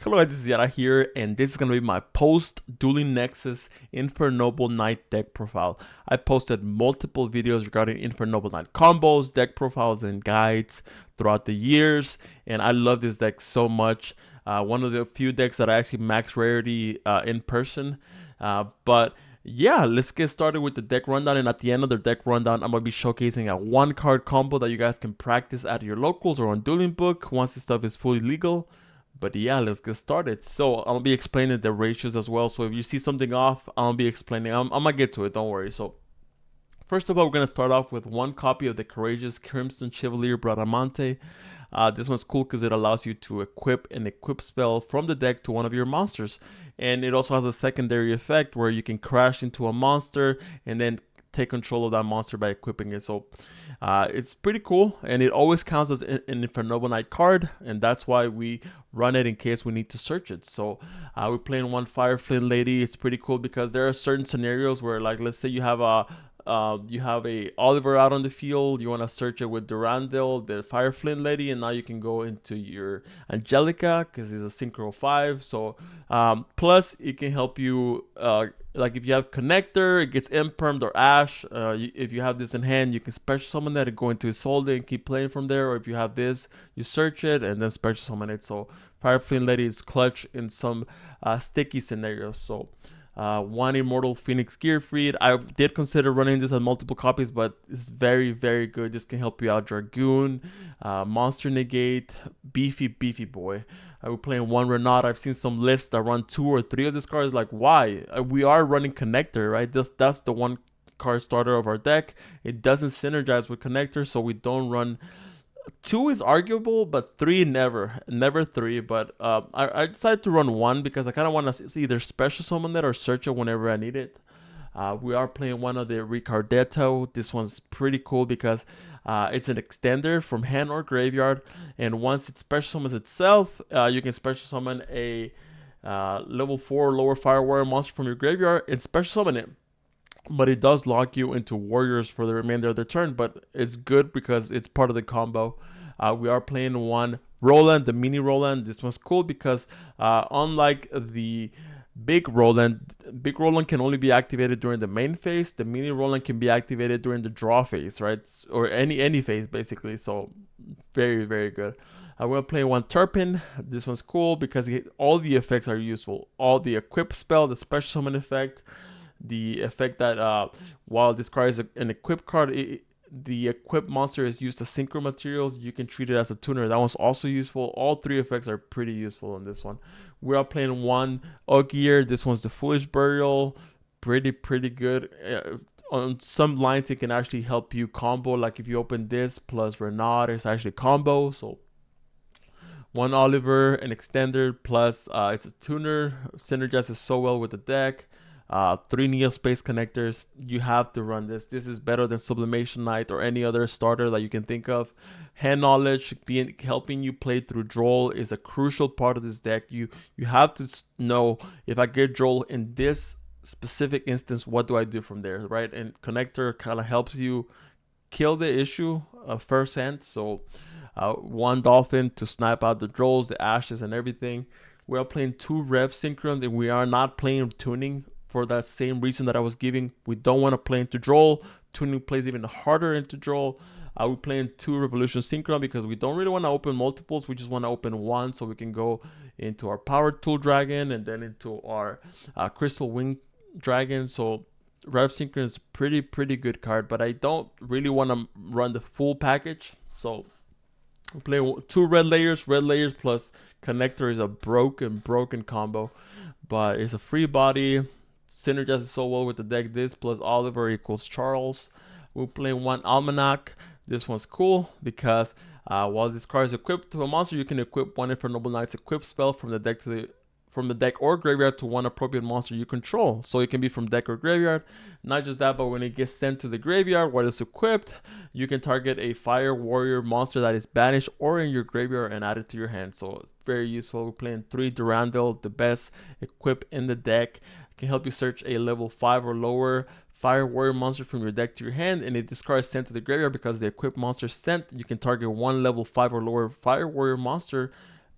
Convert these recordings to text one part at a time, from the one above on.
Hello guys, this is Yara here, and this is going to be my post-Dueling Nexus Infernoble Knight deck profile. I posted multiple videos regarding Infernoble Knight combos, deck profiles, and guides throughout the years, and I love this deck so much. One of the few decks that I actually max rarity in person, but yeah, let's get started with the deck rundown. And at the end of the deck rundown, I'm going to be showcasing a 1-card combo that you guys can practice at your locals or on Dueling Book once this stuff is fully legal. But yeah, let's get started. So I'll be explaining the ratios as well. So if you see something off, I'll be explaining. I'm gonna get to it, don't worry. So first of all, we're gonna start off with 1 copy of the Courageous Crimson Chevalier Bradamante. This one's cool because it allows you to equip an equip spell from the deck to one of your monsters. And it also has a secondary effect where you can crash into a monster and then take control of that monster by equipping it. So it's pretty cool, and it always counts as an Infernoble Knight card, and that's why we run it in case we need to search it. So we're playing 1 Fire Flint Lady. It's pretty cool because there are certain scenarios where, like, let's say you have a Oliver out on the field, you want to search it with Durandal, the Fire Flint Lady, and now you can go into your Angelica because it's a Synchro 5. So plus it can help you, like if you have Connector, it gets Impermed or Ash. If you have this in hand, you can special summon that and go into Isolde and keep playing from there. Or if you have this, you search it and then special summon it. So Fire Flint Lady is clutch in some sticky scenarios. So 1 Immortal Phoenix Gearfried. I did consider running this on multiple copies, but it's very, very good. This can help you out. Dragoon, Monster Negate, beefy boy. We're playing 1 Renata. I've seen some lists that run 2 or 3 of these cards. Like, why? We are running Connector, right? That's the 1 card starter of our deck. It doesn't synergize with Connector, so we don't run. 2 is arguable, but 3 never 3. But I decided to run 1 because I kind of want to either special summon it or search it whenever I need it. We are playing 1 of the Ricardetto. This one's pretty cool because it's an extender from hand or graveyard, and once it special summons itself, you can special summon a level 4 lower fire warrior monster from your graveyard and special summon it. But it does lock you into warriors for the remainder of the turn, but it's good because it's part of the combo. We are playing 1 Roland, the mini Roland. This one's cool because unlike the big Roland can only be activated during the main phase. The mini Roland can be activated during the draw phase, right? Or any phase basically. So very, very good. We're playing 1 Turpin. This one's cool because all the effects are useful. All the equip spell, the special summon effect, the effect that while this card is an equip card, the equipped monster is used as synchro materials, you can treat it as a tuner. That one's also useful. All 3 effects are pretty useful in this one. We are playing 1 Ogier. This one's the Foolish Burial. Pretty good. On some lines, it can actually help you combo. Like if you open this plus Renard, it's actually combo. So 1 Oliver, an extender, plus it's a tuner. Synergizes so well with the deck. 3 Neo Space Connectors. You have to run this. This is better than Sublimation Knight or any other starter that you can think of. Hand Knowledge, helping you play through Droll, is a crucial part of this deck. You have to know, if I get Droll in this specific instance, what do I do from there, right? And Connector kind of helps you kill the issue firsthand. So 1 Dolphin to snipe out the Drolls, the Ashes, and everything. We are playing 2 Rev Synchrons, and we are not playing tuning for that same reason that I was giving. We don't want to play into Droll. Tuning plays even harder into Droll. We're playing 2 Revolution Synchron because we don't really want to open multiples. We just want to open 1 so we can go into our Power Tool Dragon and then into our Crystal Wing Dragon. So Rev Synchron is pretty good card, but I don't really want to run the full package. So we play 2 red layers plus Connector is a broken combo, but it's a free body. Synergizes so well with the deck. This plus Oliver equals Charles. We're playing 1 Almanac. This one's cool because while this card is equipped to a monster, you can equip 1 Infernoble Knight's equip spell from the deck or graveyard to 1 appropriate monster you control. So it can be from deck or graveyard. Not just that, but when it gets sent to the graveyard while it's equipped, you can target a fire warrior monster that is banished or in your graveyard and add it to your hand. So very useful. We're playing 3 Durandal, the best equip in the deck. Can help you search a level 5 or lower fire warrior monster from your deck to your hand, and if this card is sent to the graveyard because the equipped monster sent, you can target 1 level 5 or lower fire warrior monster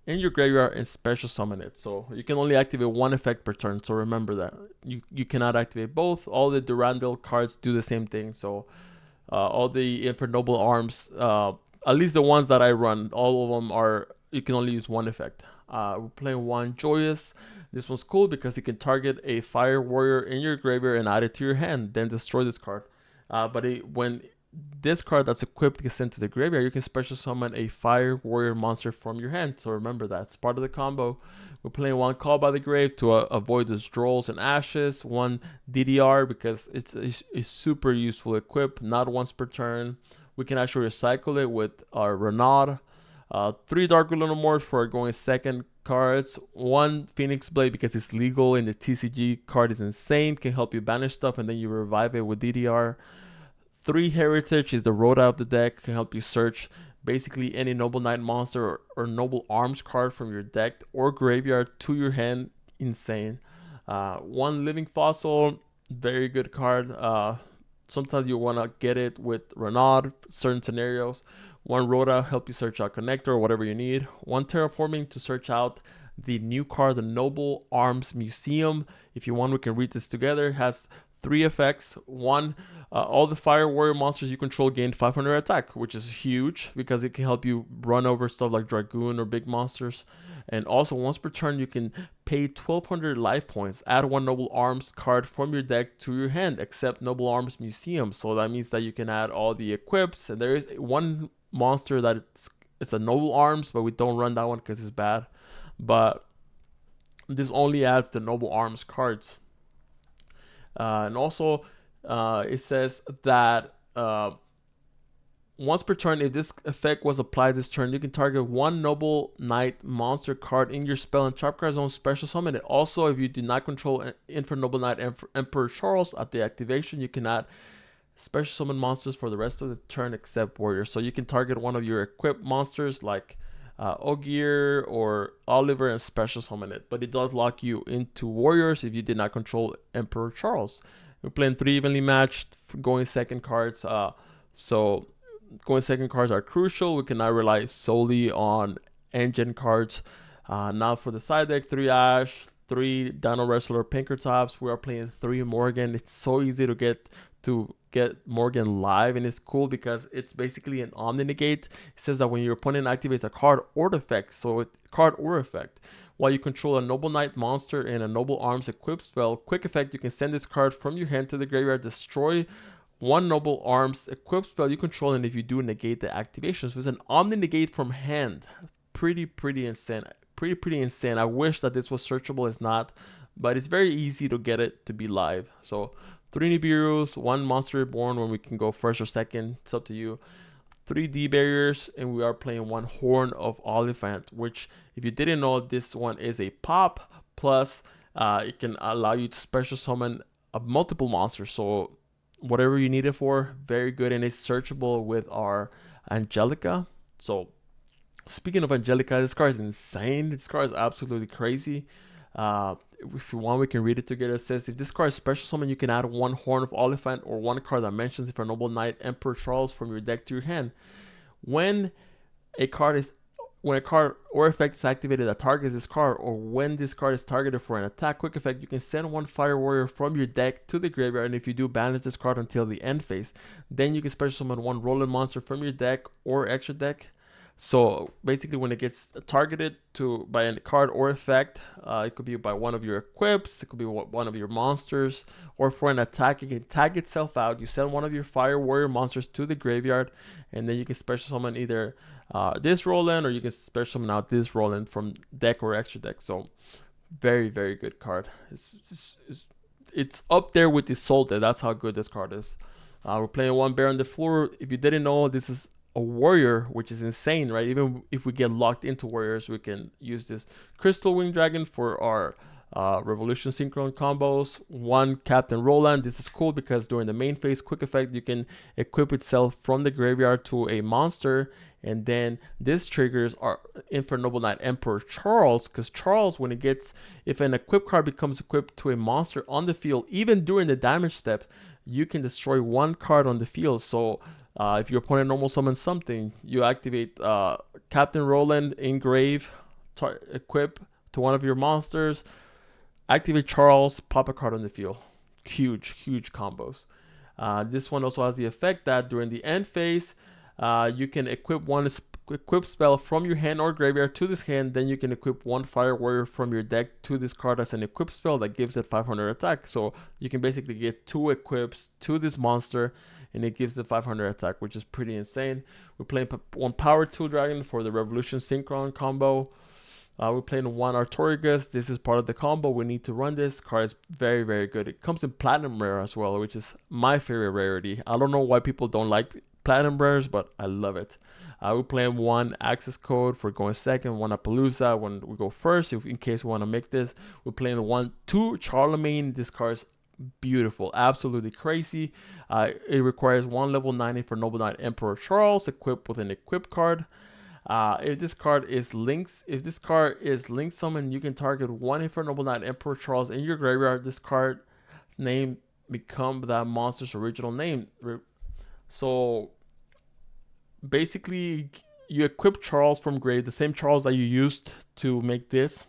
in your graveyard and special summon it. So you can only activate one effect per turn. So remember that you cannot activate both. All the Durandal cards do the same thing. So all the Infernoble arms, at least the ones that I run, all of them are, you can only use one effect. We're playing one Joyous. This one's cool because you can target a fire warrior in your graveyard and add it to your hand, then destroy this card. When this card that's equipped gets sent to the graveyard, you can special summon a fire warrior monster from your hand. So remember that. It's part of the combo. We're playing one Call by the Grave to avoid withdrawals and ashes. One DDR because it's a super useful equip, not once per turn. We can actually recycle it with our Renaud. 3 Dark Lunomorphs for going second cards. 1 Phoenix Blade because it's legal and the TCG card is insane. Can help you banish stuff and then you revive it with DDR. 3 Heritage is the Rhoda of the deck. Can help you search basically any Noble Knight monster or Noble Arms card from your deck or graveyard to your hand. Insane. 1 Living Fossil, very good card. Sometimes you want to get it with Renaud, certain scenarios. 1 Rhoda, help you search out Connector or whatever you need. 1 Terraforming to search out the new card, the Noble Arms Museum. If you want, we can read this together. It has 3 effects. 1, all the fire warrior monsters you control gain 500 attack, which is huge because it can help you run over stuff like Dragoon or big monsters. And also, once per turn, you can pay 1200 life points. Add 1 Noble Arms card from your deck to your hand, except Noble Arms Museum. So that means that you can add all the equips. And there is 1 monster that it's a Noble Arms, but we don't run that one because it's bad. But this only adds the Noble Arms cards. And also, it says that once per turn, if this effect was applied this turn, you can target 1 Noble Knight monster card in your spell and trap card zone, special summon it. Also, if you do not control Infernoble Knight Emperor Charles at the activation, you can add special summon monsters for the rest of the turn except warriors. So you can target one of your equipped monsters like Ogier or Oliver and special summon it, but it does lock you into warriors if you did not control Emperor Charles. We're playing 3 evenly matched going second cards. So going second cards are crucial. We cannot rely solely on engine cards. Now for the side deck, 3 Ash, 3 Dino Wrestler Pinkertops. We are playing 3 Morgan. It's so easy to get Morgan live, and it's cool because it's basically an Omni Negate. It says that when your opponent activates a card or effect, while you control a Noble Knight monster and a Noble Arms equipped spell, quick effect, you can send this card from your hand to the graveyard, destroy 1 Noble Arms equipped spell you control, and if you do, negate the activation. So it's an Omni Negate from hand. Pretty insane. Pretty insane. I wish that this was searchable. It's not, but it's very easy to get it to be live. So 3 Nibiru's, 1 Monster Reborn when we can go first or second. It's up to you. 3 D barriers, and we are playing 1 Horn of Oliphant, which, if you didn't know, this one is a pop plus. It can allow you to special summon multiple monsters. So whatever you need it for, very good, and it's searchable with our Angelica. So speaking of Angelica, this card is insane. This card is absolutely crazy. If you want, we can read it together. It says, if this card is special summon, you can add 1 Horn of Oliphant or 1 card that mentions if a Noble Knight Emperor Charles from your deck to your hand. When a card or effect is activated that targets this card, or when this card is targeted for an attack, quick effect, you can send 1 Fire Warrior from your deck to the graveyard, and if you do, banish this card until the end phase. Then you can special summon 1 Roland monster from your deck or extra deck. So basically, when it gets targeted by a card or effect, it could be by one of your equips, it could be one of your monsters, or for an attack, it can tag itself out. You send 1 of your Fire Warrior monsters to the graveyard, and then you can special summon either this Roland, or you can special summon out this Roland from deck or extra deck. So very good card. It's up there with the Soldier. That's how good this card is. We're playing 1 Bear on the floor. If you didn't know, this is a warrior, which is insane, right? Even if we get locked into warriors, we can use this Crystal Wing Dragon for our Revolution Synchron combos. 1 Captain Roland. This is cool because during the main phase, quick effect, you can equip itself from the graveyard to a monster, and then this triggers our Infernoble Knight Emperor Charles, because Charles, if an equipped card becomes equipped to a monster on the field, even during the damage step, you can destroy 1 card on the field. So if your opponent normal summons something, you activate Captain Roland in grave equip to one of your monsters, activate Charles, pop a card on the field. Huge combos. This one also has the effect that during the end phase, you can equip one equip spell from your hand or graveyard to this hand. Then you can equip one Fire Warrior from your deck to this card as an equip spell that gives it 500 attack. So you can basically get 2 equips to this monster, and it gives it 500 attack, which is pretty insane. We're playing one Power 2 Dragon for the Revolution Synchron combo. We're playing one Artorigus. This is part of the combo. We need to run this. Card is very good. It comes in Platinum Rare as well, which is my favorite rarity. I don't know why people don't like Platinum Rares, but I love it. We're playing one Access Code for going second, one Appaloosa when we go first, in case we want to make this. We're playing 2 Charlemagne. This card is beautiful, absolutely crazy. It requires 1 level 90 for Noble Knight Emperor Charles, equipped with an equip card. If this card is link summoned, you can target 1 Infernoble Knight Emperor Charles in your graveyard. This card's name become that monster's original name. So basically, you equip Charles from grave, the same Charles that you used to make this.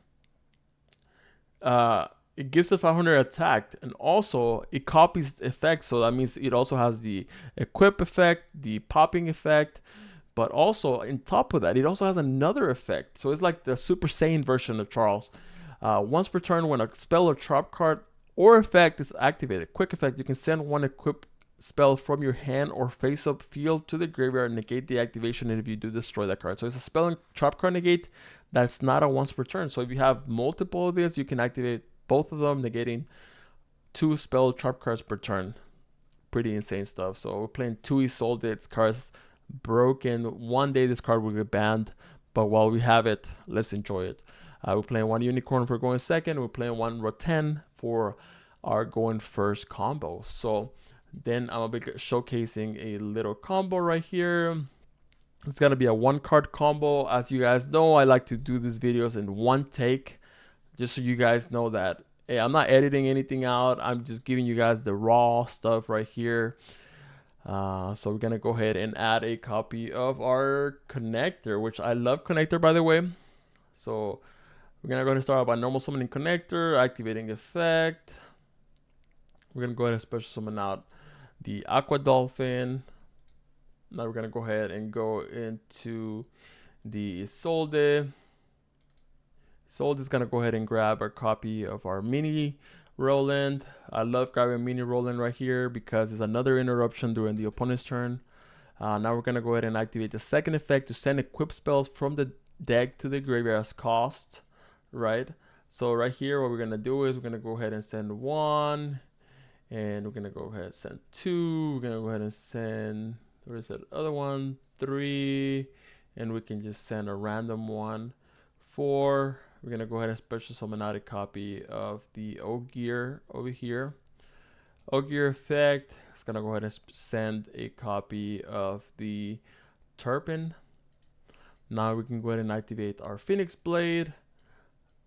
It gives the 500 attack, and also it copies the effect. So that means it also has the equip effect, the popping effect. But also, on top of that, it also has another effect. So it's like the Super Saiyan version of Charles. Once per turn, when a spell or trap card or effect is activated, quick effect, you can send 1 equip spell from your hand or face-up field to the graveyard and negate the activation if you do destroy that card. So it's a spell and trap card negate that's not a once per turn. So if you have multiple of these, you can activate both of them, negating 2 spell trap cards per turn. Pretty insane stuff. So we're playing 2 Isolde cards. Broken. One day this card will get banned, but while we have it, let's enjoy it. We're playing 1 Unicorn for going second. We're playing 1 Roten for our going first combo. So then I'm gonna be showcasing a little combo right here. It's gonna be a 1 card combo. As you guys know, I like to do these videos in one take, just so you guys know that, hey, I'm not editing anything out. I'm just giving you guys the raw stuff right here. So we're gonna go ahead and add a copy of our connector, which I love connector, by the way. So we're gonna go ahead and start out by normal summoning connector, activating effect. We're gonna go ahead and special summon out the Aqua Dolphin. Now we're gonna go ahead and go into the Isolde. Isolde is gonna go ahead and grab a copy of our mini Roland. I love grabbing mini Roland right here because it's another interruption during the opponent's turn. Now we're gonna go ahead and activate the second effect to send equip spells from the deck to the graveyard as cost, right? So right here, what we're gonna do is we're gonna go ahead and send 1, and we're gonna go ahead and send 2. We're gonna go ahead and send, where's that other one? 3, and we can just send a random 1, 4. We're gonna go ahead and special summon out a copy of the Ogier over here. Ogier effect. It's gonna go ahead and send a copy of the Turpin. Now we can go ahead and activate our Phoenix Blade,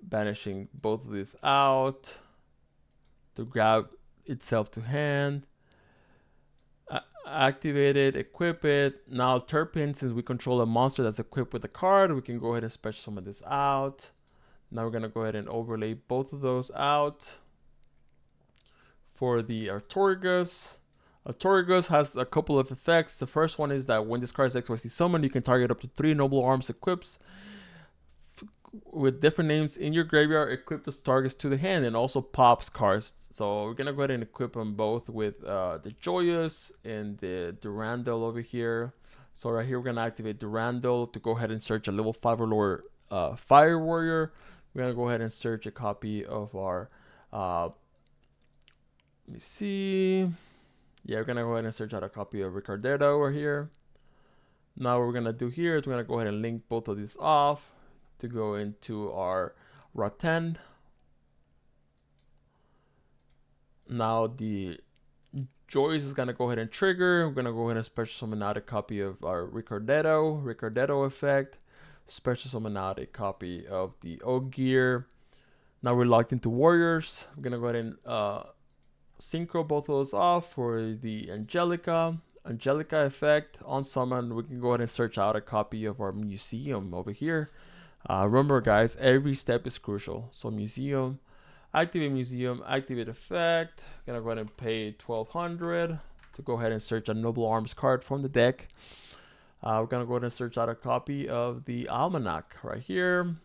banishing both of these out to grab itself to hand. Activate it, equip it. Now Turpin, since we control a monster that's equipped with a card, we can go ahead and special summon this out. Now we're gonna go ahead and overlay both of those out. For the Artorigus, Artorigus has a couple of effects. The first one is that when this card is XYZ summoned, you can target up to 3 Noble Arms equips with different names in your graveyard, equip those targets to the hand, and also pops cards. So we're gonna go ahead and equip them both with the Joyous and the Durandal over here. So right here, we're gonna activate Durandal to go ahead and search a level 5 or lower Fire Warrior. We're gonna go ahead and search a copy of our let me see. Yeah, we're gonna go ahead and search out a copy of Ricardetta over here. Now what we're gonna do here is we're gonna go ahead and link both of these off to go into our Roten. Now the Joyce is gonna go ahead and trigger. We're gonna go ahead and special summon out a copy of our Ricardetto effect. Special summon out a copy of the Ogier. Now we're locked into Warriors. We're gonna go ahead and synchro both of those off for the Angelica effect. On summon, we can go ahead and search out a copy of our Museum over here. Remember guys, every step is crucial. So museum, activate museum, activate effect. Gonna go ahead and pay 1200 to go ahead and search a Noble Arms card from the deck. We're gonna go ahead and search out a copy of the Almanac right here.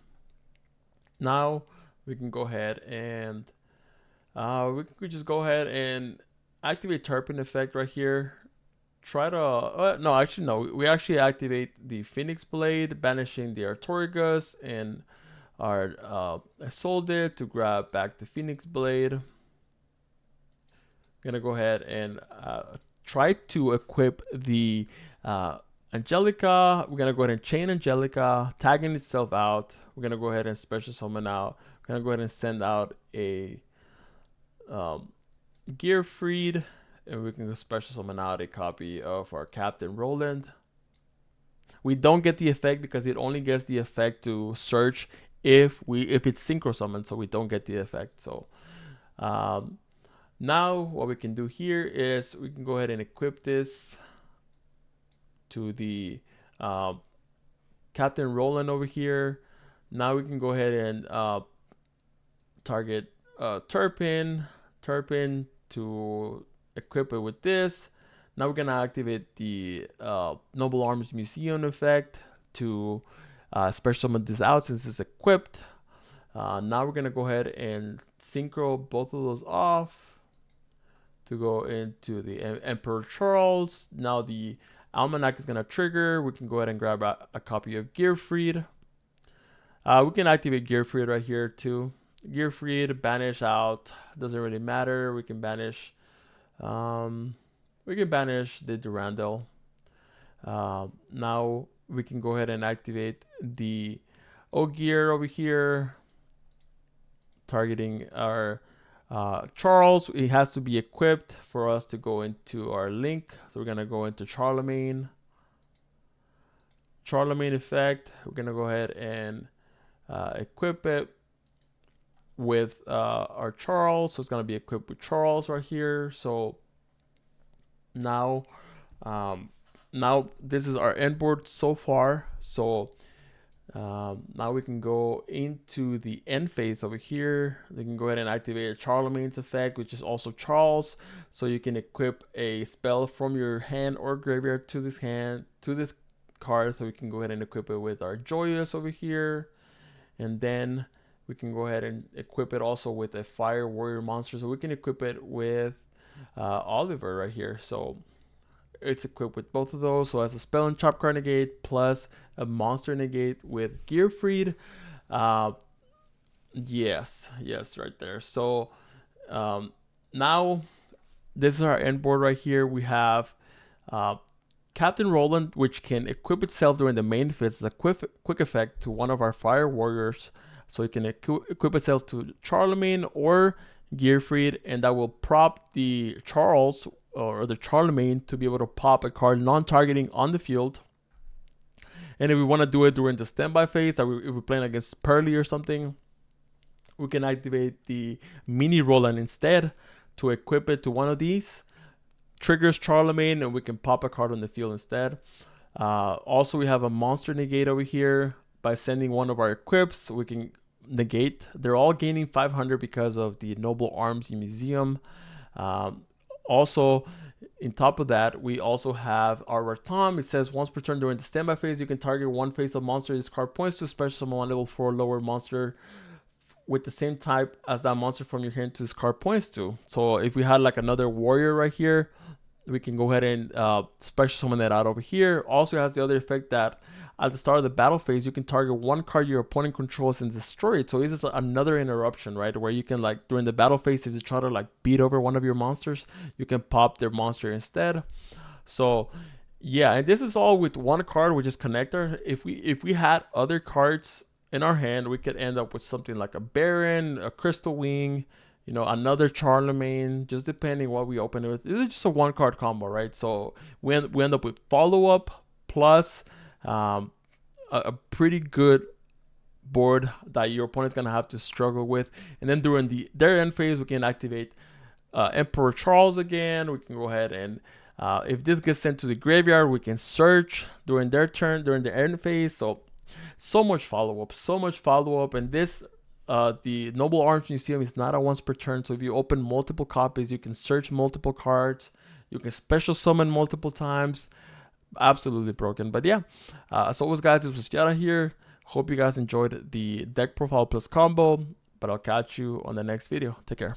Now we can go ahead and we could just go ahead and activate Turpin effect right here. Try to no, actually no, we actually activate the Phoenix Blade, banishing the Artorigus, and our I sold it to grab back the Phoenix Blade. Gonna go ahead and try to equip the Angelica. We're gonna go ahead and chain Angelica, tagging itself out. We're gonna go ahead and special summon out. We're gonna go ahead and send out a Gearfried, and we can special summon out a copy of our Captain Roland. We don't get the effect because it only gets the effect to search if it's synchro summoned, so we don't get the effect. So now what we can do here is we can go ahead and equip this to the Captain Roland over here. Now we can go ahead and target Turpin to equip it with this. Now we're gonna activate the Noble Arms Museum effect to special summon this out since it's equipped. Now we're gonna go ahead and synchro both of those off to go into the Emperor Charles. Now the Almanac is gonna trigger. We can go ahead and grab a copy of Gearfried. We can activate Gearfried right here too. Gearfried, banish out, doesn't really matter. We can banish the Durandal. Now we can go ahead and activate the Ogier over here, targeting our Charles. It has to be equipped for us to go into our link. So we're gonna go into Charlemagne effect. We're gonna go ahead and equip it with our Charles. So it's gonna be equipped with Charles right here. So now this is our end board so far. So now we can go into the end phase over here. We can go ahead and activate Charlemagne's effect, which is also Charles. So you can equip a spell from your hand or graveyard to this card. So we can go ahead and equip it with our Joyous over here, and then we can go ahead and equip it also with a Fire Warrior monster. So we can equip it with Oliver right here. So it's equipped with both of those. So as a spell and chop card negate plus a monster negate with Gearfried. Yes, right there. So now this is our end board right here. We have Captain Roland, which can equip itself during the main phase as a quick effect to one of our Fire Warriors. So it can equip itself to Charlemagne or Gearfried, and that will prop the Charles or the Charlemagne to be able to pop a card non-targeting on the field. And if we want to do it during the standby phase, if we're playing against Pearly or something, we can activate the Mini Roland instead to equip it to one of these. Triggers Charlemagne, and we can pop a card on the field instead. Also, we have a monster negate over here. By sending one of our equips, we can negate. They're all gaining 500 because of the Noble Arms Museum. Also, in top of that, we also have our Ratam. It says once per turn during the standby phase, you can target one face of monster. This card points to special summon one level 4 lower monster with the same type as that monster from your hand to this card points to. So if we had like another warrior right here, we can go ahead and special summon that out over here. Also has the other effect that at the start of the battle phase, you can target one card your opponent controls and destroy it. So this is another interruption, right? Where you can, like, during the battle phase, if you try to like beat over one of your monsters, you can pop their monster instead. So yeah, and this is all with one card, which is Connector. If we had other cards in our hand, we could end up with something like a Baron, a Crystal Wing, you know, another Charlemagne, just depending what we open it with. This is just a one card combo, right? So we end up with follow up plus a pretty good board that your opponent's gonna have to struggle with. And then during their end phase, we can activate Emperor Charles again. We can go ahead and if this gets sent to the graveyard, we can search during their turn, during the end phase. So So much follow-up, and this the Noble Arms Museum is not a once per turn, so if you open multiple copies, you can search multiple cards, you can special summon multiple times. Absolutely broken. But yeah, as always, guys, this was Yara here. Hope you guys enjoyed the deck profile plus combo, but I'll catch you on the next video. Take care.